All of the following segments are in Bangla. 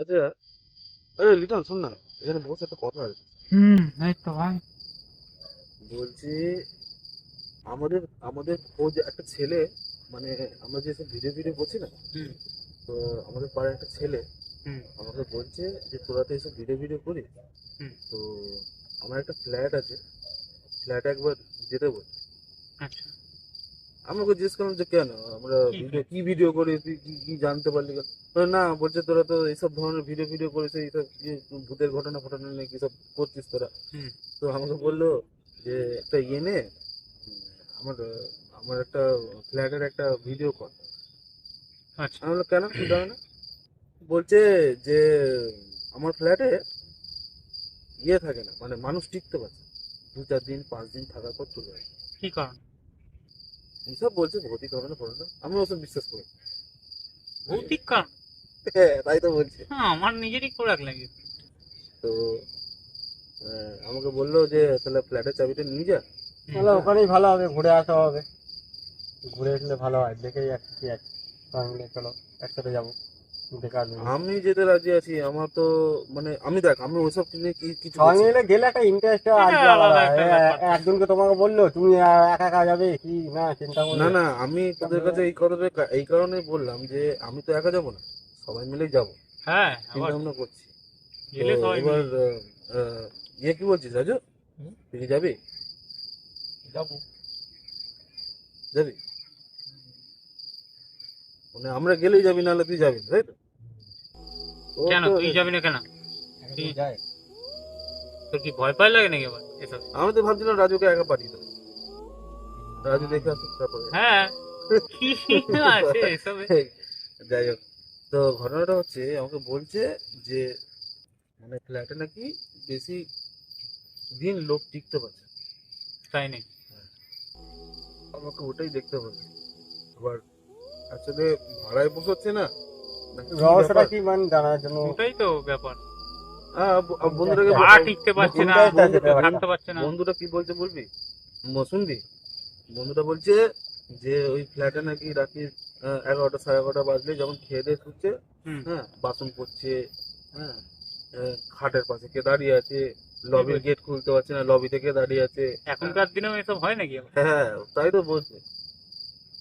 আচ্ছা, আরে লিটন শোন না, এখানে বসে একটা কথা আছে। এই তো ভাই। বলছি আমাদের আমাদের ও যে একটা ছেলে, মানে আমরা যে ভিডিও ভিডিও করছি না, হুম তো আমাদের পাড়ার একটা ছেলে হুম আমাকে বলছে যে তোরা তো এসব ভিডিও ভিডিও করিস, হুম তো আমার একটা ফ্ল্যাট আছে, ফ্ল্যাটে একবার যেতে বল। আচ্ছা, আমাকে জিজ্ঞেস করলাম যে কেন আমরা কি ভিডিও plan? কি ভিডিও করি, তুই কি কি জানতে পারলি কেন? বলে, না বলছে তোরা তো এইসব ধরনের ভিডিও ভিডিও করিস, এইসব ভূতের ঘটনা ফটনা নিয়ে কি সব করছিস তোরা। হুম তো আমাকে বললো যে একটা ইয়ে নে, আমার আমার একটা ফ্ল্যাটের একটা ভিডিও কর। আচ্ছা, আমি বললাম কেন কি কারণে? বলছে যে আমার ফ্ল্যাটে ইয়ে থাকে না, মানে মানুষ টিকতে পারছে না। 2-4 দিন 5 দিন থাকার পর চলে যায়। কি কারণ? এইসব বলছে ভৌতিক ঘটনা ফটনা, আমি ওসব বিশ্বাস করি না। ভৌতিক কারণ? হ্যাঁ, তাই তো বলছে। হ্যাঁ, আমার নিজেরই খোরাক লাগে। তো আমাকে বললো যে তাহলে ফ্ল্যাটের চাবিটা নিয়ে যা। তাহলে ওখানেই ভালো হবে, ঘুরে আসা হবে। ঘুরে আসলে ভালো হয়, দেখেই আসছি কি আছে। সবাই মিলে চলো একসাথে যাবো, দেখে আসবো। আমি যেতে রাজি আছি, আমার তো মানে আমি দেখ, আমি ওইসব নিয়ে কিছু সবাই বলছি না। মিলে গেলে একটা ইন্টারেস্ট আসবে এটা আলাদা। আলাদা একটা ব্যাপার তো। একজনকে তোমাকে বললো তুমি একা একা যাবে কি না চিন্তা না করবে। না, আমি তোদের কাছে এই কথাটা এই কারণেই বললাম যে আমি তো একা যাবো না, সবাই মিলেই যাবো, হ্যাঁ, চিন্তা আবার ভাবনা করছি। তো গেলে সবাই এবার মিলে ইয়ে কি বলছিস রাজু, তুই কি যাবি? যাবো। যাবি মানে আমরা গেলেই যাবি, নাহলে তুই যাবি না, তাই তো? ও কেন তো তুই যাবি না কেন? একজন যায়। তোর কি ভয় পায় লাগে নাকি আবার এসব? আমি তো ভাবছিলাম রাজুকে একা পাঠিয়ে দেবো, রাজু দেখে আসুক তারপরে। হ্যাঁ, কি আছে এসবে? যাই হোক, তো ঘটনাটা হচ্ছে আমাকে বলছে যে মানে ফ্ল্যাটে নাকি বেশি দিন লোক টিকতে পারছে না। তাই নাকি? আমাকে ওটাই দেখতে হবে। আবার আসলে ভাড়ায় বসাচ্ছে না নাকি কি রহস্যটা ব্যাপার? কি মানে জানার জন্য। ওটাই তো ব্যাপার। বন্ধুটাকে ভাড়া টিকতে পারছে না, চিন্তায় আছে ব্যাপারটা। থাকতে পারছে না। বন্ধুটা কি বলছে বলবি? শুনবি? বন্ধুটা বলছে যে ওই ফ্ল্যাটে নাকি রাত্রি 11টা 11:30 বাজলে যখন খেয়ে দিয়ে শুচ্ছে, হুম, হ্যাঁ বাসন করছে, হ্যাঁ খাটের পাশে কে দাঁড়িয়ে আছে, লবির বলছিস? গেট খুলতে পারছে না, লবি থেকে দাঁড়িয়ে আছে। এখনকার দিনেও এসব হয় নাকি আবার? হ্যাঁ, তাই তো বলছে।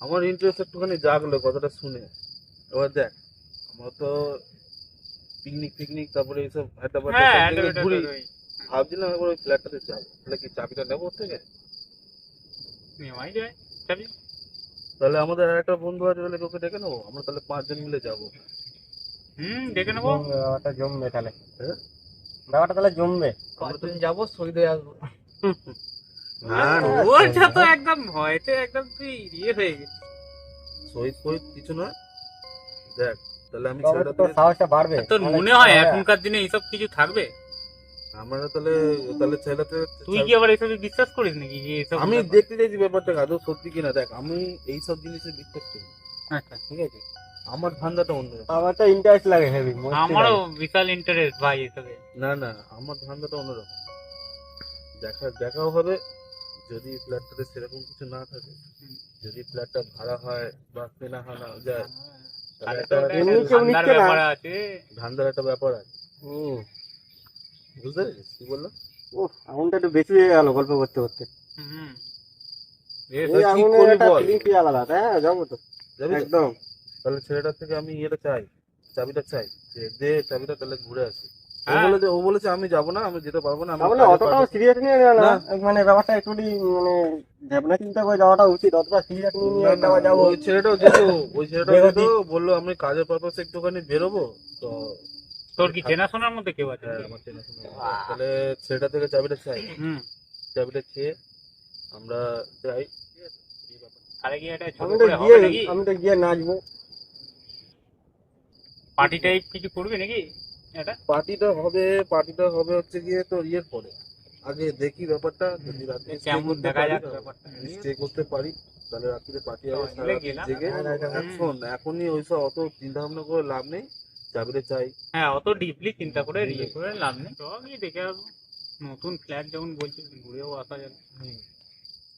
আমার ইন্টারেস্ট একটুখানি জাগলো কথাটা শুনে। এবার দেখ, আমরা তো পিকনিক ফিকনিক তারপরে এইসব আড্ডা বাড্ডা হ্যাঁ, সব এটা জায়গায় এটা ঘুরি। তো ওই ভাবছিলাম একবার ওই ফ্ল্যাটটাতে যাবো, তাহলে কি চাবিটা নেবো ওর থেকে? নেওয়াই যায়। যাবি? তাহলে আমাদের আর একটা বন্ধু আছে, তাহলে ওকে ডেকে নেবো, আমরা তাহলে 5 জন মিলে যাবো। দেখে নেবো। ব্যাপারটা জমবে তাহলে। হ্যাঁ, ব্যাপারটা তাহলে জমবে। আমরা তো যাবো, সই দিয়ে আসবো। না না, ওইটা তো একদম ভয়তে একদম তুই ইয়ে হয়ে গেছিস। শহীদ ফহিদ কিছু নয়। দেখ, তাহলে আমি তবে তো ছেলেটা তোর থেকে সাহসটা বাড়বে। আর তোর নাহলে মনে কি হয় হবে? এখনকার দিনে এইসব কিছু থাকবে? আমরা তাহলে তাহলে ছেলেতে তুই কি আবার এসবে বিশ্বাস করিস নাকি যে এসব আমি ব্যাপার? দেখতে চাইছি ব্যাপারটা আদৌ সত্যি কিনা। দেখ, আমি এইসব জিনিসে বিশ্বাস করি না, আচ্ছা, ঠিক আছে? আমার ধান্দাটা অন্যরকম। আমার তো ইন্টারেস্ট লাগে হেভি, মস্তি আমারও লাগে। বিশাল ইন্টারেস্ট ভাই এসবে। না না, আমার ধান্দাটা অন্যরকম। দেখাও হবে, যদি ফ্ল্যাটটাতে সেরকম কিছু না থাকে, যদি ফ্ল্যাটটা ভাড়া হয় বা কেনা হয় না যায়, তাহলে তাহলে তো একটা ওটা এমনি একটা কেউ ধান্দার নিচ্ছে না। ব্যাপার আছে। ধান্দার একটা ব্যাপার আছে। হুম। বুঝতে পেরেছিস কি বললাম? উফ, আগুনটা একটু বেশি হয়ে গেল গল্প করতে করতে। হুম, এই কি আগুনের করবি একটা বল? ফিলিংসই আলাদা। হ্যাঁ যাবো তো, যাবি তো? একদম। তাহলে ছেলেটার থেকে আমি ইয়েটা চাই, চাবিটা চাই, যে দে চাবিটা, তাহলে ঘুরে আসি। হ্যাঁ, ও বলেছে আমি যাবো না, আমি যেতে পারবো না, আমি তাহলে কাজে অতটাও পারবো সিরিয়াস নিয়ে নেওয়া না, না। মানে ব্যাপারটা একটু মানে ভাবনা চিন্তা করে যাওয়াটা উচিত। অতটা সিরিয়াস নিয়ে নিয়ে না না, একবার যাবো। ওই ছেলেটাও যেত, ওই ছেলেটাও যেত, বেরোতি। বললো আমি কাজের পারপাসে একটুখানি বেরোবো। তো তোর কি চেনাশোনার মধ্যে কেউ আছে? হ্যাঁ, আমার চেনাশোনা আছে। তাহলে ছেলেটা থেকে চাবিটা চাই, হুম, চাবিটা খেয়ে আমরা যাই। তাহলে কি এটা ছোট আমি তো করে গিয়ে হবে নাকি? আমি তো গিয়ে নাচবো। পার্টি টাইপ কিছু করবি নাকি এটা? পার্টিটা হবে হচ্ছে গিয়ে তোর ইয়ের পরে। আগে দেখি ব্যাপারটা, যদি রাত্রে স্টে কেমন করতে দেখা পারি, যাক ব্যাপারটা। স্টে করতে পারি, তাহলে রাত্রিরে পার্টি হবে, সবাই সারা মিলে রাত্রি গেলাম জেগে। হ্যাঁ, রাইট, রাইট। শোন, এখনই ওইসব অত চিন্তা ভাবনা করে লাভ নেই, চাবিটা চাই। হ্যাঁ, অত ডিপলি চিন্তা করে ইয়ে করে লাভ নেই। সব গিয়ে দেখে আসবো। নতুন ফ্ল্যাট যখন বলছিস ঘুরেও আসা যাবে।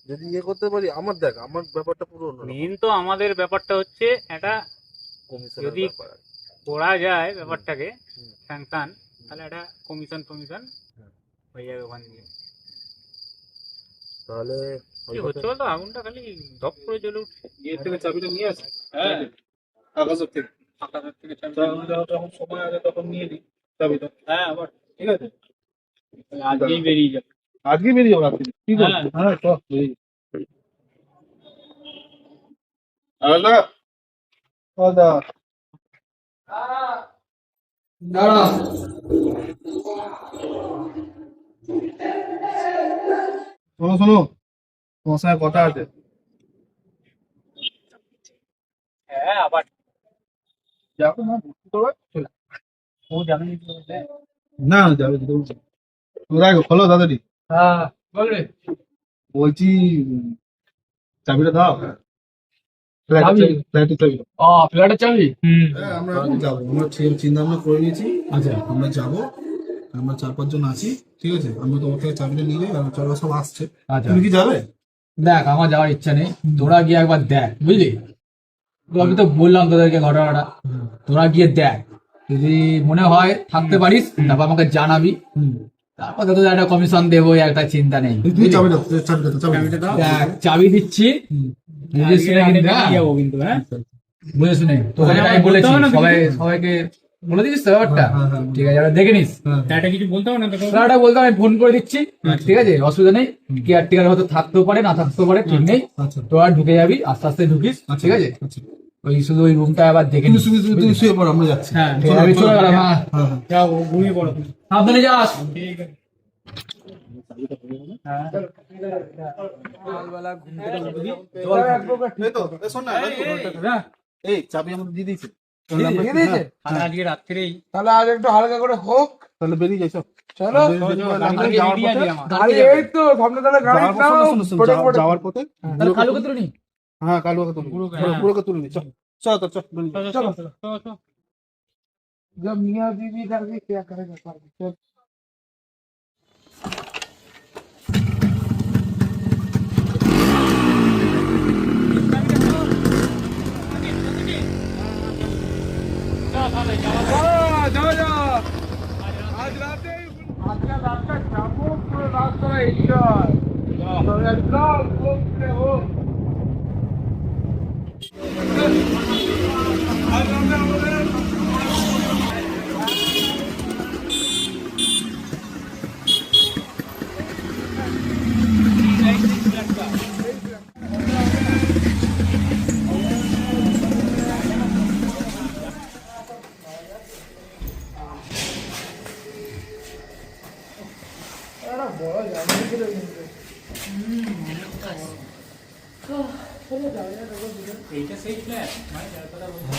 যদি ইয়ে করতে পারি, আমার দেখ, আমার ব্যাপারটা পুরো অন্যরকম। মেন তো আমাদের ব্যাপারটা হচ্ছে এটা কমিশনের যদি ব্যাপার আছে। করা যায় ব্যাপারটাকে হুম। স্যাংশন, তাহলে একটা কমিশন হয়ে যাবে ওখান থেকে। তাহলে কি হচ্ছে বলতো, আগুনটা খালি ধপ করে জ্বলে উঠছে। ইয়ে থেকে চাবিটা নিয়ে আসি। হ্যাঁ, আকাশের থেকে যখন সময় আছে তখন নিয়ে নিই চাবিটা। হ্যাঁ, আবার ঠিক আছে, আজকেই বেরিয়ে যাবে। আজকে বেরিয়ে যাবো রাত্রি। কি করবো? হ্যাঁ, চল বেরিয়ে যাবো। আলাদা আলাদা দাঁড়া, শোনো শোনো, তোমার সঙ্গে কথা আছে। হ্যাঁ, আবার যাবো না, চলে ও যাবে না যাবে দেখো, খোলো তাড়াতাড়ি। হ্যাঁ বলবে বলছি চাবিটা দাও। চাবি? ফ্ল্যাটের চাবি। ফ্ল্যাটের চাবি। হ্যাঁ, আমরা এখন যাবো, আমরা চিন্তা ভাবনা করে নিয়েছি। আচ্ছা, আমরা যাবো, আমরা 4-5 জন আছি, ঠিক আছে। আমি তোমার থেকে চাবিটা নিয়ে যাই, আর চলো সব আসছে। তুমি কি যাবে? দেখ, আমার যাওয়ার ইচ্ছা নেই, তোরা গিয়ে একবার দেখ, বুঝলি? তো আমি তো বললাম তোদেরকে ঘটনাটা, তোরা গিয়ে দেখ, যদি মনে হয় থাকতে পারিস তারপর আমাকে জানাবি, তারপর তোদের একটা কমিশন দেবো, একটা চিন্তা নেই। তুমি চাবিটা দাও। দেখ, চাবি দিচ্ছি, বুঝে শুনে কিন্তু, হ্যাঁ? যাবো কিন্তু। হ্যাঁ, বুঝে শুনে তোকে যেটা আমি বলেছি, সবাইকে বলে দিস তো ব্যাপারটা, ঠিক আছে? এবার দেখে নিস, এটা কিছু বলতে হবে না তোকে। তারা বলতে আমি ফোন করে দিচ্ছি, ঠিক আছে? অসুবিধা নেই, কেয়ারটেকার হয়তো থাকতেও পারে, না থাকতেও পারে, ঠিক নেই। আচ্ছা তোরা ঢুকে যাবি, আস্তে আস্তে ঢুকিস, ঠিক আছে? আচ্ছা, ওই শুধু ওই রুমটা আবার দেখে তুমি নিস। তুমি শুয়ে পড়ো, আমরা যাচ্ছি। হ্যাঁ, ঠিক আছে, আমি চলে গেলাম, হ্যাঁ। হ্যাঁ হ্যাঁ। যাও ঘুমিয়ে পড়ো তুমি। সাবধানে যাস। ঠিক আছে। এই তো, এই শোন না, এই চাবি আমাদের দিয়ে দিয়েছে। দিয়ে দিয়েছে? তাহলে আজকে রাত্রেই তাহলে আজ একটু হালকা করে হোক। তাহলে বেরিয়ে যাই, চল। চলো যাওয়ার দিয়ে পথে- দিই আমার। গাড়ি এই তো সামনে তাহলে গাড়ি যাওয়ার পথে- নাও, শোনো, শোনো, পটে পটে। যাওয়ার পথে তাহলে কালুকে তুলে নি। হ্যাঁ, কালুকে তুলে পুরোকে তুলে নি। চল চল তো, চল বেরিয়ে যাই। চলো চলো চলো। जब मियाँ बीवी कर भी क्या करेगा चल। जाओ जाओ, आज राते जाबो, পুরো রাস্তা এনজয়, একদম ঘুরতে हो। आज राতে আমাদের এইটা সেই ফ্ল্যাট মানে যার কথা বলছি।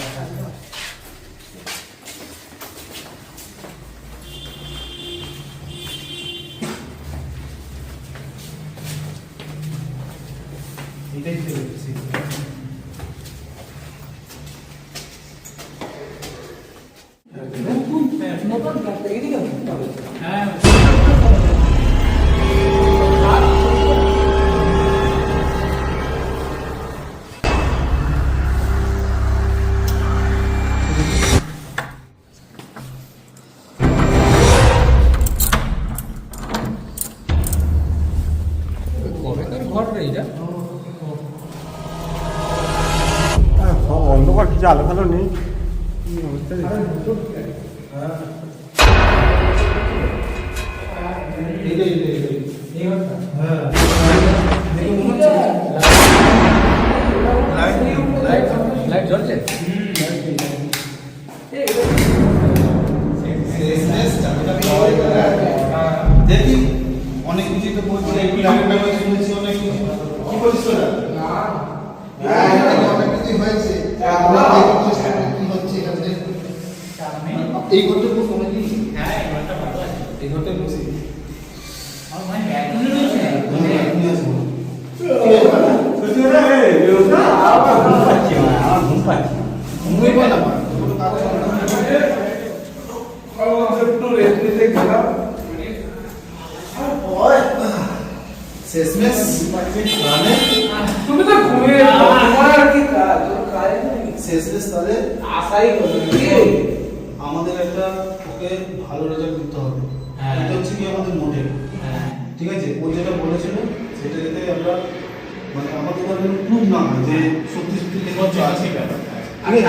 হ্যাঁ, ঘর রে এটা। অন্ধকার কিছু আলো ফালো নেই। লাইট জ্বলছে? দেখি অনেক কিছু তো বলছি, শুনেছি অনেক কিছু। কি বলছিস তোরা? অনেক কিছু হয়েছে, কি হচ্ছে এখানে। এই ঘরটা খুব কমেছি। হ্যাঁ, এই ঘরটা ভালো আছে। এই ঘরটা বসি। আমার ভাই ব্যাগগুলো রয়েছে। শেষমেশ তুমি তো ঘুমিয়ে তোমার আর কি কাজ? শেষমেশ তাহলে আশাই করি আমাদের একটা ওকে ভালো রেজাল্ট দিতে হবে। এটা হচ্ছে কি আমাদের মোটিভ। ঠিক আছে, ও যেটা বলেছিল সেটা যাতে আমরা মানে আমাদের দ্বারা প্রুভ না হয় যে সত্যি সত্যি কিছু আছে। ঠিক আছে,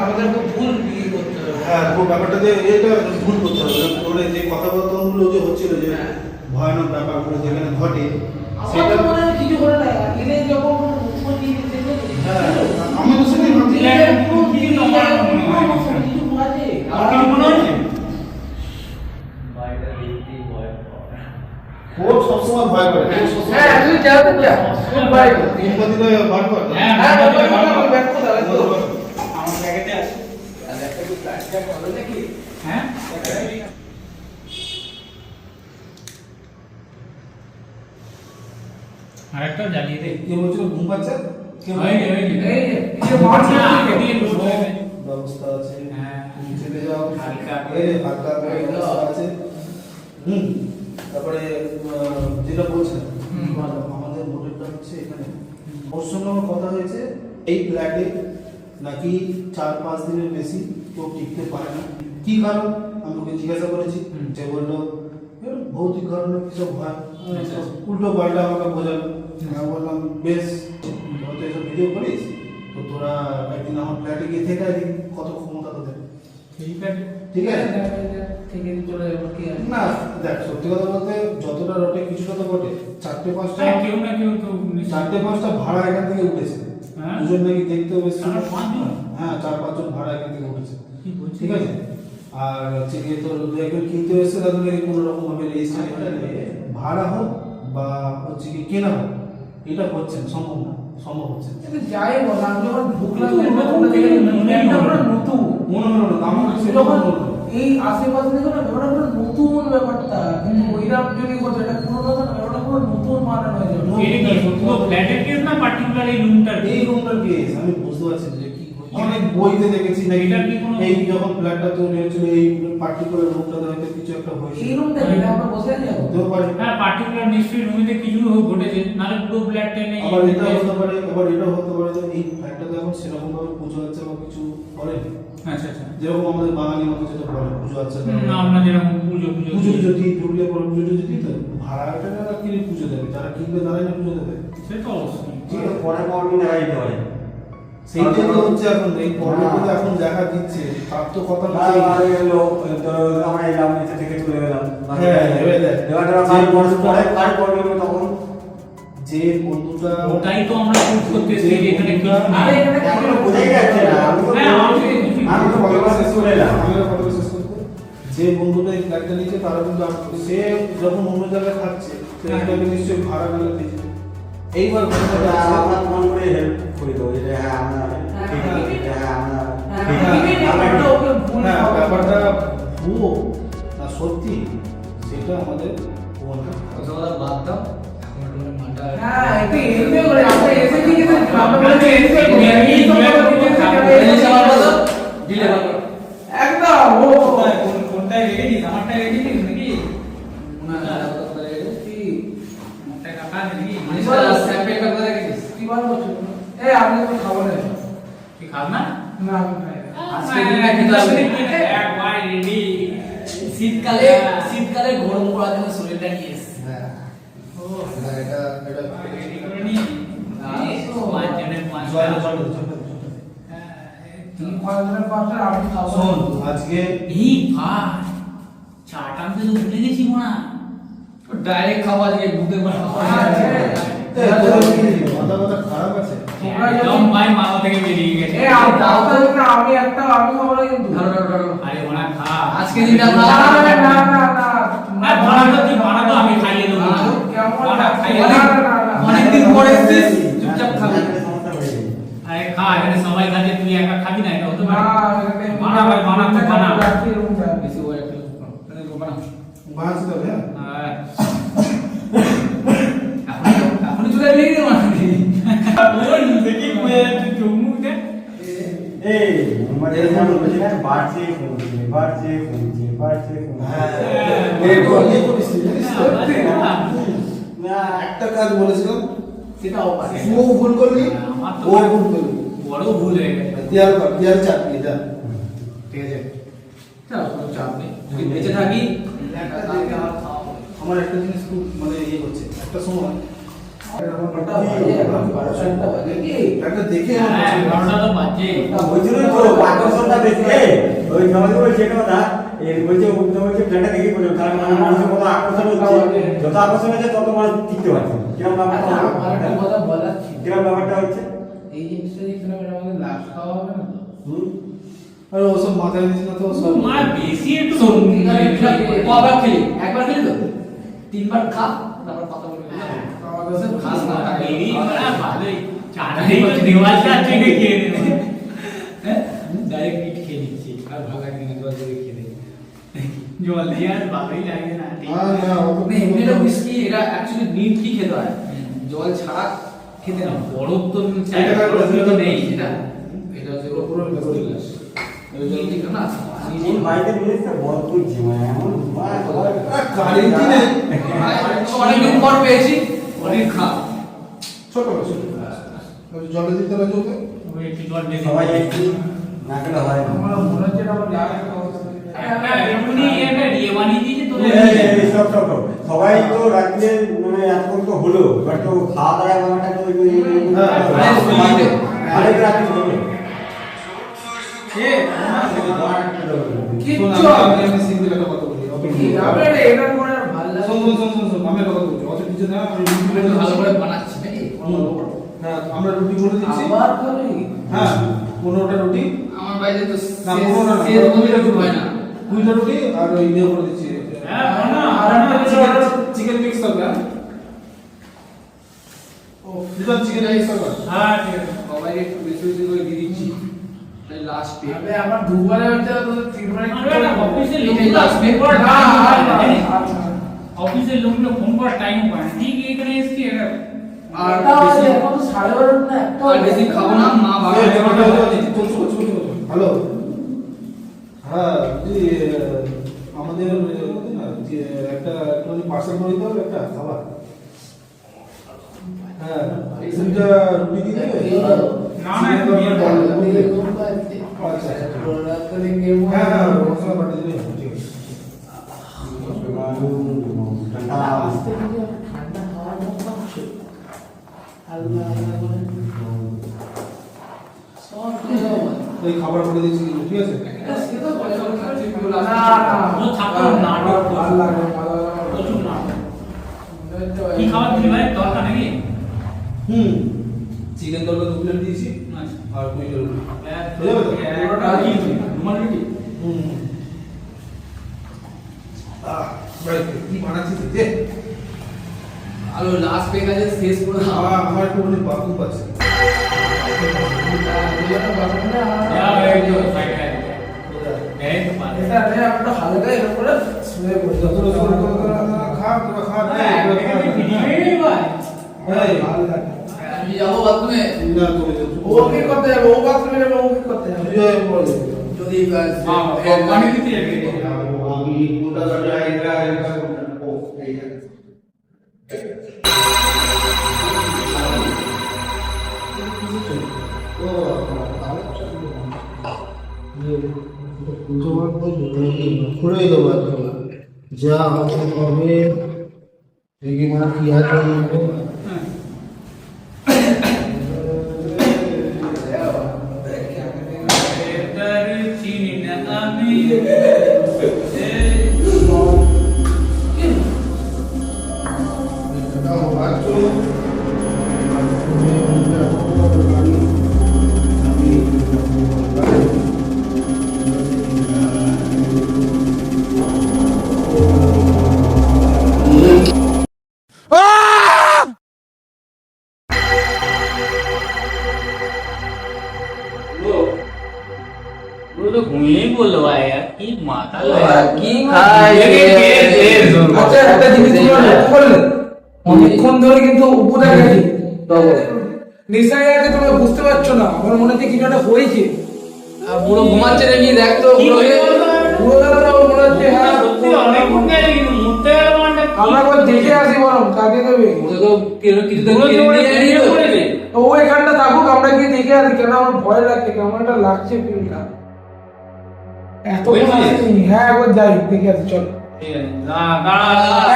আমাদের তো ভুল বিয়ে করতে হবে। হ্যাঁ, পুরো ব্যাপারটা যে এটা ভুল করতে হবে। ওখানে যে কথাবার্তাগুলো যে হচ্ছিল যে ভয়ানক ব্যাপারগুলো যেখানে ঘটে সেটা কিছু করে না এনে যখন উপর দিয়ে হ্যাঁ আমি তো সেটাই ভাবছি। ও সবসময় ভয় করে। হ্যাঁ তুই যাও তো যা খুব ভয় করে মোমবাতিটা বার কর। হ্যাঁ ব্যাক করে দাও আমার প্যাকেটে আছে আর একটা কি প্লাস্টিক হবে নাকি হ্যাঁ আরেকটা জ্বালিয়ে দে। কে বলছিল ঘুম পাচ্ছে? কে ওই যে এই যে মাছ দিয়ে লোড হয়ে গেছে। ব্যবস্থা আছে। হ্যাঁ। তুমি চলে যাও। হালকা এই হালকা করে ব্যবস্থা আছে। তারপরে যেটা বলছেন আমাদের মোটিভটা হচ্ছে এখানে ওর সঙ্গে আমার কথা হয়েছে এই ফ্ল্যাটে নাকি 4-5 দিনের বেশি কেউ টিকতে পারে না। কি কারণ আমি ওকে জিজ্ঞাসা করেছি, যে বললো এর ভৌতিক কারণে কিছু হয়। উল্টো পাল্টা আমাকে বোঝালো। আমি বললাম বেশ, তোরা তো এসব ভিডিও করিস, তো তোরা একদিন আমার ফ্ল্যাটে গিয়ে থেকে আসবি, কত ক্ষমতা তোদের। ঠিক আছে। ঠিক আছে থেকে চলে যাবো কি আছে না দেখ, সত্যি কথা বলতে যতটা রটে কিছুটা তো বটে। 4-5টা হ্যাঁ, কেউ না কেউ তো 4-5টা ভাড়া এখান থেকে উঠেছে। হ্যাঁ। দুজন নাকি দেখতেও বেশ আমরা 5 জন? হ্যাঁ 4-5 জন ভাড়া এখান থেকে উঠেছে। কি বলছিস? ঠিক আছে, আর হচ্ছে গিয়ে তোর একজন কিনতে এসছে, তাদের নাকি কোনো রকম ভাবে রেজিস্ট্রেশন ভাড়া হোক বা হচ্ছে কি কেনা হোক, এটা হচ্ছে না, সম্ভব না, সম্ভব হচ্ছে না। যাই বল আমি যখন ঢুকলাম নতুন মনে হলো না আমার সেটা যখন মনে হলো। এই আশেপাশে দেখো না ব্যাপারটা পুরো নতুন ব্যাপারটা কিন্তু ওইরাম যদি করছে এটা পুরোনো না ব্যাপারটা পুরো নতুন বানানো হয়ে যাবে এটা কি পুরো ফ্ল্যাটের কেস না পার্টিকুলার এই রুমটার? এই রুমটার কেস আমি বুঝতে পারছি না যে কি হয়েছে। অনেক বইতে দেখেছি নাকি এটা কি কোনো- এই যখন ফ্ল্যাটটা তৈরি হয়েছিল এই পার্টিকুলার রুমটাতে হয়তো কিছু একটা এই হয়েছে। রুমটা যেটা আমরা বসে আছি এখন হতেও পারে। হ্যাঁ, পার্টিকুলার নিশ্চয়ই রুমেতে কিছু ঘটেছে, নাহলে পুরো ফ্ল্যাটটা নেই। আবার এটা হতে পারে, আবার এটাও হতে পারে যে এই ফ্ল্যাটটাতে এখন সেরকম ভাবে পুজো হচ্ছে বা কিছু করেনি। আচ্ছা আচ্ছা। যেরকম আমাদের বাঙালি মতো যেটা বলে পুজো হচ্ছে না, আমরা যেরকম পুজো পুজো যদি ঢুকলে পরে পুজো যদি দিত ভাড়াটা যারা কিনে পুজো দেবে, যারা কিনবে তারাই না পুজো দেবে। সে তো অবশ্যই। ঠিক আছে, পরে পরদিন দেখা দিতে পারে সেইটাই তো হচ্ছে এখন এই পর্বগুলো এখন দেখা দিচ্ছে, তার তো কথা হচ্ছে আমরা এলাম নিচে থেকে চলে গেলাম হ্যাঁ, এবার দেখ। তখন যে বন্ধুটা ওটাই তো আমরা প্রুভ করতে এসেছি যে এখানে কিছু আরে নেই। এখানে এখনো বোঝাই যাচ্ছে না আমি তো হ্যাঁ, আমি তো কথাটা শেষ করে এলাম আমি একটা কথা শেষ করবো। যে বন্ধুটা এই ফ্ল্যাটটা নিচ্ছে তারা কিন্তু সে যখন অন্য জায়গায় থাকছে তো এটাকে নিশ্চয়ই ভাড়া নিয়ে দিয়েছে। এইবার ঘটনাটা আছে, আমরা ফোন করে হেল্প করে দেবো যে হ্যাঁ আমরা ঠিক আছে, হ্যাঁ আমরা হ্যাঁ ব্যাপারটা ভুয়ো না সত্যি সেটা আমাদের বলতে হবে। বাদ দাও হ্যাঁ একটু এনজয় করে আমরা এসেছি কিন্তু আমরা বলছি এনজয় করে এই তো দিলে ভালো একদম ও কোনটাই রেডি? আমারটা রেডি নাকি? না কথা রেডি আমারটা কাটা নাকি? স্যাম্পেলটা করে রেখেছিস কি বল বলছো এই আপনি তো খাবো না কি খাস না? না আমি খাই না আজকে দিনটা খেতে হবে। একবার রেডি। শীতকালে গরম করার জন্য শরীরটা নিয়ে এসেছি হ্যাঁ ও এটা রেডি করে নি। এই তো পাঁচজনের পাঁচটা। তিন পাঁচজনের পাঁচটা আমি খাবো শোন আজকে এই ভাই, চাটা আমি তো ভুলে গেছি মনে। ডাইরেক্ট খাওয়া দিয়ে বুঝতে পারবো মাথা মাথা খারাপ আছে। একদম ভাই মাথা থেকে বেরিয়ে গেছে। আমি একটা আমি খাবো না কিন্তু আরে ওনা খা। আজকে দিনটা না না না আর ভাড়া তো তুই ভাড়া তো আমি খাইয়ে দেবো। ভাড়া খাইয়ে দেবো। অনেকদিন পরে এসেছিস চুপচাপ খাবি আরে খা, এখানে সবাই খাচ্ছে, তুই একা খাবি না, এটা হতে না পারে? বানা ভাই, বানা তুই বানা। বেশি ওই একটা বানা বাঁচতে হবে হ্যাঁ। হ্যাঁ। এখন চলে বেরিয়ে দেবো বল, দেখি তুই চোখ মুখ দেখ। এই মোমবাতি যেমন বলছিলেন বাড়ছে কমছে হ্যাঁ এটা অনেক করিস তুই, জানিস তো? না একটা কাজ বলেছিলাম সেটাও পারে ও ভুল করলি আমার তো ও ভুল করলি বড় ভুল হয়ে গেছে। দেয়াল চাপি যা ঠিক আছে কোনো চাপ নেই যদি বেঁচে থাকি আমার একটা জিনিস খুব মানে ইয়ে হচ্ছে একটা সময় একটা দেখে ওই জন্যই তো আকর্ষণটা বেশি ওই সমাজে বলছে এটা কথা বলছে ফ্ল্যাটটা দেখে বলছে কারণ মানুষের কত আকর্ষণ হচ্ছে যত আকর্ষণ হচ্ছে তত মানুষ টিকতে পারছে কিরকম ব্যাপারটা কিরকম ব্যাপারটা হচ্ছে এই জিনিসটা দেখছিলাম এটা আমাদের লাভ খাওয়া হবে না তো আর ওসব মাথায় নিস না তো সব বেশি একটু কবার খেলি একবার খেলি তো তিনবার খা তারপর কথা বলবি খাস না ভালোই চারদিকে দেওয়ালটা আছে খেয়ে নেবে ডাইরেক্ট মিট খেয়ে নিচ্ছি আর ভালো লাগে না জল দিয়ে খেয়ে দিই জল দিয়ে আর ভালোই লাগে না না এমনিটা হুইস্কি এটা অ্যাকচুয়ালি মিট কি খেতে হয় জল ছাড়া খেতে না বরফ তো তো নেই এটা এটা হচ্ছে পুরো গ্লাস জল ঠিক না এই বাইরে মিলেছে বল করছি মানে এমন কারেন্টই নেই অনেকদিন পর পেয়েছি অনেক খা ছোট জলে দিতে হবে ওকে একটু জল বেশি সবাই একটু না খেলে হয় না আমার মনে হচ্ছে এটা আমার জায়গা এমনি একটা ইয়ে বানিয়ে দিয়েছে তো সব সবাই তো রাত্রে মানে এখন তো হলো এবার তো খাওয়া দাওয়া ব্যাপারটা তো আরেক রাত্রে হলো কিচ্ছু আমি সিঙ্গেল একটা কথা বলি আপনার এটা মনে হয় ভালো লাগে শোন আমি একটা কথা বলছি অত কিছু না আমি রুটি ভালো ভালো করে বানাচ্ছি নাকি না আমরা রুটি করে দিচ্ছি আবার করে হ্যাঁ 15টা রুটি আমার বাইরে তো না 15 না সে রকমই রকম হয় না 20টা রুটি আর ওই ইয়ে করে দিচ্ছি হ্যাঁ না আর একটা চিকেন মিক্স করবে ও দুটো চিকেন মিক্স করবে হ্যাঁ ঠিক আছে সবাই একটু বেশি বেশি করে দিয়ে দিচ্ছি লাস্ট পে আবে আমার দুবারে হচ্ছে তো তিনবারে আমরা না অফিসের লোক last pay ফোন না অফিসের লোকগুলো ফোন করার টাইম পায় না ঠিক এখানে এসছি এটা আর এটা বেশি এখন তো 12:30 না একটা আর বেশি খাবো না মা বাবা হ্যালো হ্যাঁ জি আমাদের যে একটা একটু পার্সেল করে দিতে হবে একটা খাবার হ্যাঁ দুইটা রুটি দিয়ে দেবে না না দিয়ে দাও। আচ্ছা রাতে গেম হ্যাঁ হ্যাঁ মশলা পাঠিয়ে দিলে ঠিক আছে ঠান্ডা ঠান্ডা হাওয়া পাচ্ছে আল্লাহ আল্লাহ করে সব এই খাবার করে দিচ্ছি কিন্তু, ঠিক আছে এটা সে তো বলে বলে খাচ্ছি কেউ না লাস্ট ও ছাত্র নাটক ভালো লাগে ভালো প্রচুর নাটক লাগে কি খাবার দিলি ভাই দরকার নাকি হুম চিকেন তরকা 2 প্লেট দিয়েছি আচ্ছা আর 2টা রুটি হয়ে যাবে তো রুমাল রুটি হুম ভাই কি বানাচ্ছিস যে আর লাস্ট পে কাজে শেষ করে দাও আমার একটু অনেক বাকু আছে এই তো সাইড এই তো পারে এটা রে আমরা হালকা এরকম করে শুয়ে পড়ি যত খা তোরা খা না এই ভাই এই ভালো লাগে আমি যাবো বাথরুমে না তোরে ও কি করতে যাবে ও বাথরুমে যাবে ও কি করতে যাবে যদি কোম্পানি দিতে যাবে আমি কোনটা দরজা এটা ও এই খুঁড়ে দেবো যা হবে দেখি মা কি আছে চিনি না আমি তো ঘুমিয়েই বললো ভাই কি মাথা কি খাই আচ্ছা একটা জিনিস বললেন অনেকক্ষণ ধরে কিন্তু উপরে গেছি নিশ্চয়ই আছে তোমরা বুঝতে পারছো না আমার মনে হচ্ছে কিছু একটা হয়েছে পুরো ঘুমাচ্ছে নাকি দেখ তো কি পুরো পুরো দাদা মনে হচ্ছে হ্যাঁ সত্যি অনেকক্ষণ গেলে কিন্তু মুহূর্তে গেল মানে আমরা একবার দেখে আসি বরং কাকে দেবে পুরো তো কিছু তো পুরো কিনে জোরে নিয়ে বেরিয়ে নিল। পড়েছে ও এখানটা থাক ডাকুক আমরা গিয়ে দেখে আসি, কেন আমার ভয় লাগছে, কেমন একটা লাগছে ফিলটা। এত হ্যাঁ একবার যাই দেখে আসি, চল।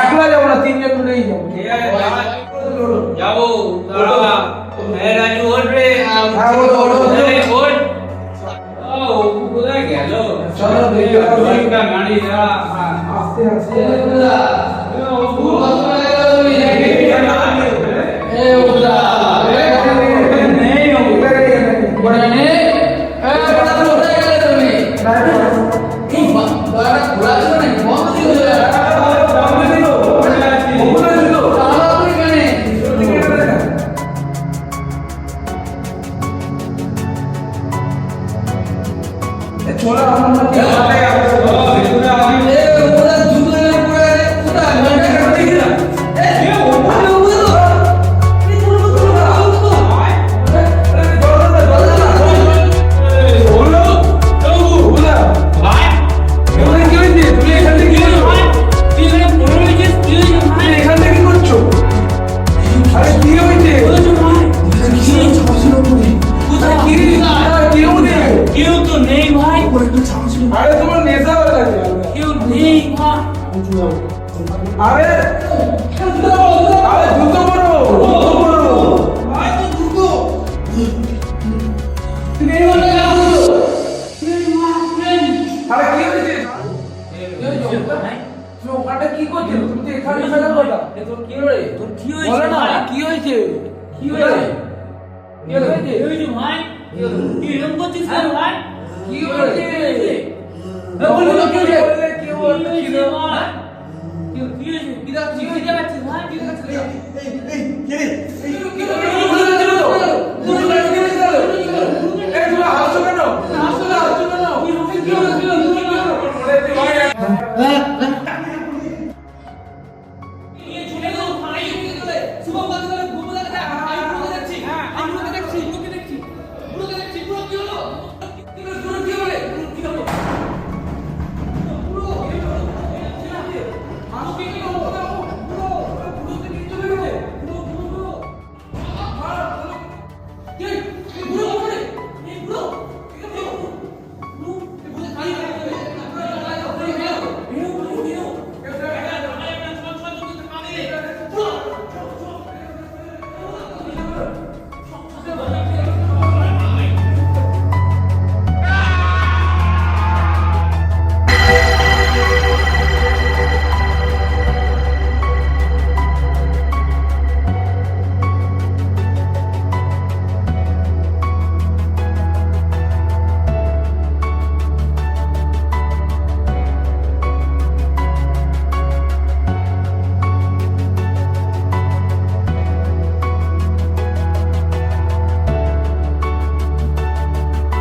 একলা যাবো না, তিনজন মিলেই যাবো। যাবো দাঁড়া রাজু ওঠ রে হ্যাঁ ওঠো, ওঠো, ওঠো। ওঠ ও কোথায় গেল চলো দেখে আসি। গাড়ি দাঁড়া আস্তে আস্তে আরে তোমার নেশা হয়ে গেছে। কেউ নেই মা আরে আরে দ্রুত করো, ভাই তো দুটো আরে কি হয়েছে? তুমি ওখানটা কি করছো? তুমি তো এখানে ফেলা কথা। তোর কি রে তোর কি হয়েছে বলো না, ভাই? কি হয়েছে? কি হয়েছে কি হয়েছে? কি হয়েছে ভাই তুই এরকম করছিস কেন ভাই কি হয়েছে? বলবি তো কি হয়েছে বললে কি হয়েছে? কি হয়েছে ভাই কি হয়েছে কি দেখাচ্ছিস ভাই কি দেখাচ্ছিস এই কে রে